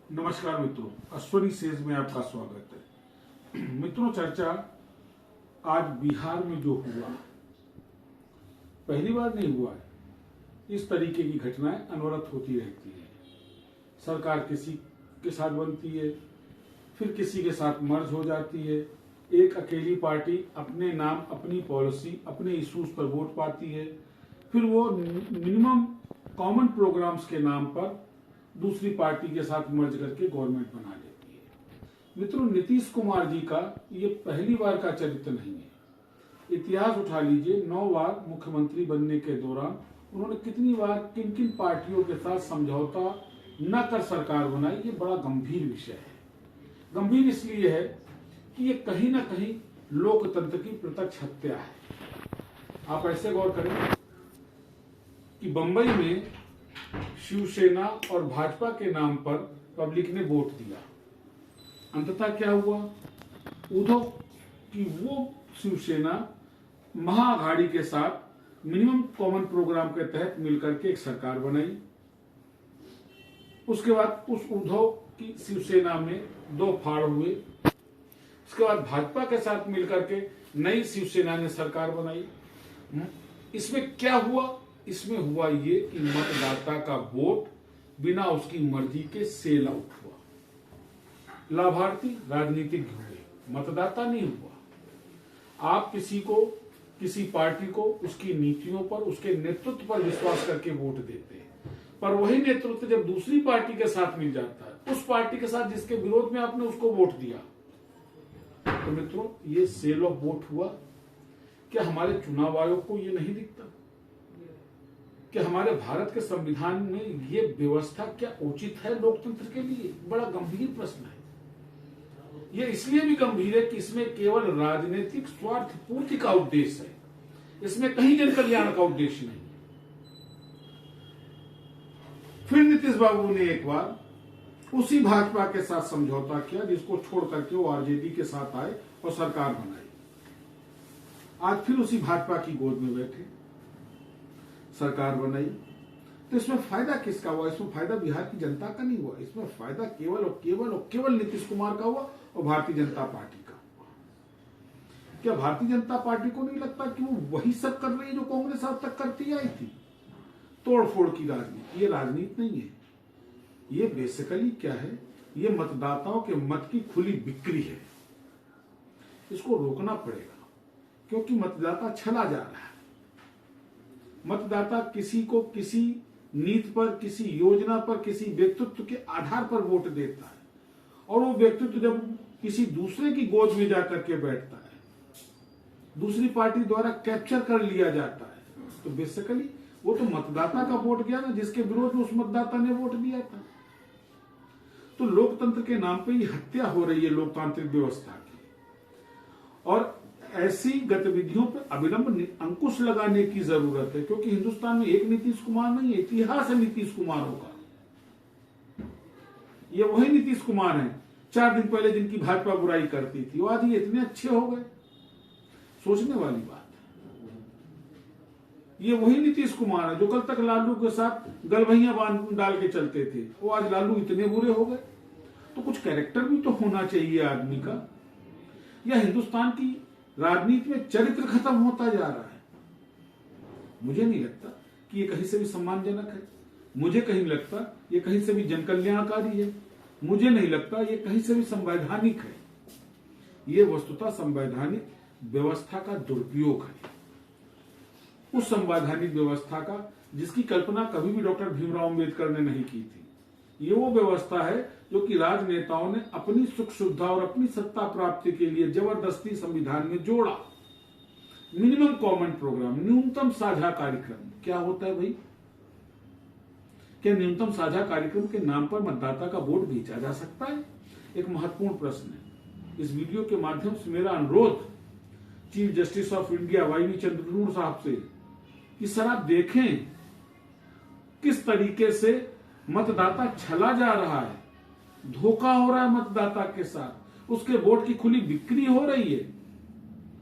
नमस्कार मित्रों, अश्वनी सेज में आपका स्वागत है। मित्रों, चर्चा आज बिहार में जो हुआ, पहली बार नहीं हुआ है। इस तरीके की घटनाएं अनवरत होती रहती है। सरकार किसी के साथ बनती है, फिर किसी के साथ मर्ज हो जाती है। एक अकेली पार्टी अपने नाम, अपनी पॉलिसी, अपने इश्यूज पर वोट पाती है, फिर वो मिनिमम कॉमन प्रोग्राम्स के नाम पर दूसरी पार्टी के साथ मर्ज करके गवर्नमेंट बना लेती है। मित्रों, नीतीश कुमार जी का ये पहली बार का चरित्र नहीं है। इतिहास उठा लीजिए, 9 बार मुख्यमंत्री बनने के दौरान उन्होंने कितनी बार किन किन पार्टियों के साथ समझौता न कर सरकार बनाई। ये बड़ा गंभीर विषय है। गंभीर इसलिए है कि ये कहीं ना कहीं लोकतंत्र की प्रत्यक्ष हत्या है। आप ऐसे गौर करें कि बंबई में शिवसेना और भाजपा के नाम पर पब्लिक ने वोट दिया। अंततः क्या हुआ? उद्धव की वो शिवसेना महाअघाड़ी के साथ मिनिमम कॉमन प्रोग्राम के तहत मिलकर के एक सरकार बनाई। उसके बाद उस उद्धव की शिवसेना में 2 फाड़ हुए। उसके बाद भाजपा के साथ मिलकर के नई शिवसेना ने सरकार बनाई। इसमें क्या हुआ? इसमें हुआ ये कि मतदाता का वोट बिना उसकी मर्जी के सेल आउट हुआ। लाभार्थी राजनीतिक हुए, मतदाता नहीं हुआ। आप किसी को, किसी पार्टी को उसकी नीतियों पर, उसके नेतृत्व पर विश्वास करके वोट देते हैं, पर वही नेतृत्व जब दूसरी पार्टी के साथ मिल जाता है, उस पार्टी के साथ जिसके विरोध में आपने उसको वोट दिया, तो मित्रों ये सेल ऑफ वोट हुआ। क्या हमारे चुनाव आयोग को ये नहीं दिखता कि हमारे भारत के संविधान में ये व्यवस्था क्या उचित है लोकतंत्र के लिए? बड़ा गंभीर प्रश्न है। ये इसलिए भी गंभीर है कि इसमें केवल राजनीतिक स्वार्थ पूर्ति का उद्देश्य है, इसमें कहीं जन कल्याण का उद्देश्य नहीं। फिर नीतीश बाबू ने एक बार उसी भाजपा के साथ समझौता किया जिसको छोड़ करके वो आरजेडी के साथ आए और सरकार बनाई। आज फिर उसी भाजपा की गोद में बैठे, सरकार बनाई। तो इसमें फायदा किसका हुआ? इसमें फायदा बिहार की जनता का नहीं हुआ। इसमें फायदा केवल और केवल और केवल नीतीश कुमार का हुआ और भारतीय जनता पार्टी का हुआ। क्या भारतीय जनता पार्टी को नहीं लगता कि वो वही सब कर रही है जो कांग्रेस अब तक करती आई थी? तोड़फोड़ की राजनीति। ये राजनीति नहीं है, ये बेसिकली क्या है? ये मतदाताओं के मत की खुली बिक्री है। इसको रोकना पड़ेगा, क्योंकि मतदाता छला जा रहा है। मतदाता किसी को किसी नीति पर, किसी योजना पर, किसी व्यक्तित्व के आधार पर वोट देता है, और वो व्यक्तित्व जब किसी दूसरे की गोद में जाकर के बैठता है, दूसरी पार्टी द्वारा कैप्चर कर लिया जाता है, तो बेसिकली वो तो मतदाता का वोट गया ना, जिसके विरोध में उस मतदाता ने वोट दिया था। तो लोकतंत्र के नाम पे ये हत्या हो रही है लोकतांत्रिक व्यवस्था की, और ऐसी गतिविधियों पर अविलंब अंकुश लगाने की जरूरत है, क्योंकि हिंदुस्तान में एक नीतीश कुमार नहीं है, इतिहास है नीतीश कुमारों का। ये वही नीतीश कुमार हैं 4 दिन पहले जिनकी भाजपा बुराई करती थी, वो आज ये इतने अच्छे हो गए। सोचने वाली बात है। ये वही नीतीश कुमार है जो कल तक लालू के साथ गलभैया बांध डाल के चलते थे, वो आज लालू इतने बुरे हो गए। तो कुछ कैरेक्टर भी तो होना चाहिए आदमी का। या हिंदुस्तान की राजनीति में चरित्र खत्म होता जा रहा है। मुझे नहीं लगता कि ये कहीं से भी सम्मानजनक है। मुझे कहीं लगता ये कहीं से भी जनकल्याणकारी है। मुझे नहीं लगता ये कहीं से भी संवैधानिक है। ये वस्तुतः संवैधानिक व्यवस्था का दुरुपयोग है, उस संवैधानिक व्यवस्था का जिसकी कल्पना कभी भी डॉक्टर भीमराव अम्बेडकर ने नहीं की थी। ये वो व्यवस्था है जो कि राजनेताओं ने अपनी सुख सुविधा और अपनी सत्ता प्राप्ति के लिए जबरदस्ती संविधान में जोड़ा। मिनिमम कॉमन प्रोग्राम, न्यूनतम साझा कार्यक्रम। क्या होता है भाई? क्या न्यूनतम साझा कार्यक्रम के नाम पर मतदाता का वोट बेचा जा सकता है? एक महत्वपूर्ण प्रश्न है। इस वीडियो के माध्यम से मेरा अनुरोध chief justice of India YV Chandrachud साहब से कि सर आप देखें किस तरीके से मतदाता छला जा रहा है, धोखा हो रहा है मतदाता के साथ, उसके वोट की खुली बिक्री हो रही है।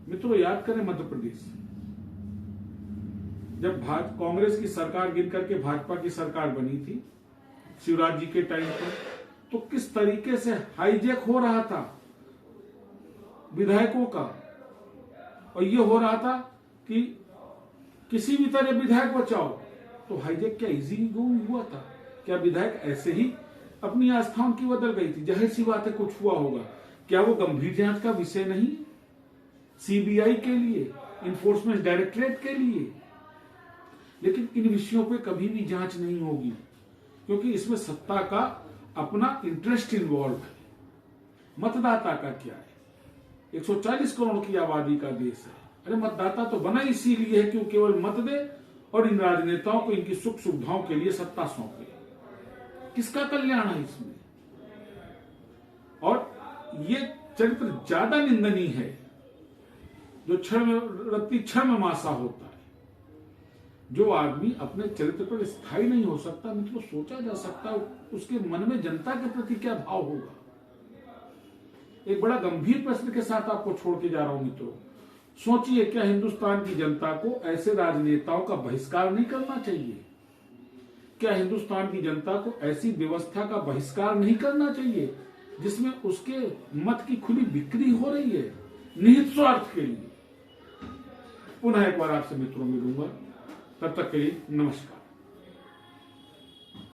मित्रों, याद करें मध्य प्रदेश जब कांग्रेस की सरकार गिर करके भाजपा की सरकार बनी थी शिवराज जी के टाइम पर, तो किस तरीके से हाईजैक हो रहा था विधायकों का, और ये हो रहा था कि किसी भी तरह विधायक बचाओ, तो हाईजैक क्या इजी गोइंग हुआ था? क्या विधायक ऐसे ही अपनी आस्थाओं की बदल गई थी? जाहिर सी बात है कुछ हुआ होगा। क्या वो गंभीर जांच का विषय नहीं? सीबीआई के लिए, इन्फोर्समेंट डायरेक्टरेट के लिए। लेकिन इन विषयों पे कभी भी जांच नहीं होगी, क्योंकि इसमें सत्ता का अपना इंटरेस्ट इन्वॉल्व है। मतदाता का क्या है? 140 करोड़ की आबादी का देश है। अरे मतदाता तो बना इसीलिए है कि वो केवल मत दे और इन राजनेताओं को इनकी सुख सुविधाओं के लिए सत्ता सौंपे। किसका कल्याण है इसमें? और ये चरित्र ज्यादा निंदनीय है जो क्षण में मासा होता है। जो आदमी अपने चरित्र पर स्थायी नहीं हो सकता, मित्रों, सोचा जा सकता है उसके मन में जनता के प्रति क्या भाव होगा। एक बड़ा गंभीर प्रश्न के साथ आपको छोड़ के जा रहा हूं मित्रों। सोचिए, क्या हिंदुस्तान की जनता को ऐसे राजनेताओं का बहिष्कार नहीं करना चाहिए? क्या हिंदुस्तान की जनता को ऐसी व्यवस्था का बहिष्कार नहीं करना चाहिए जिसमें उसके मत की खुली बिक्री हो रही है निहित स्वार्थ के लिए? पुनः एक बार आपसे मित्रों मिलूंगा, तब तक के लिए नमस्कार।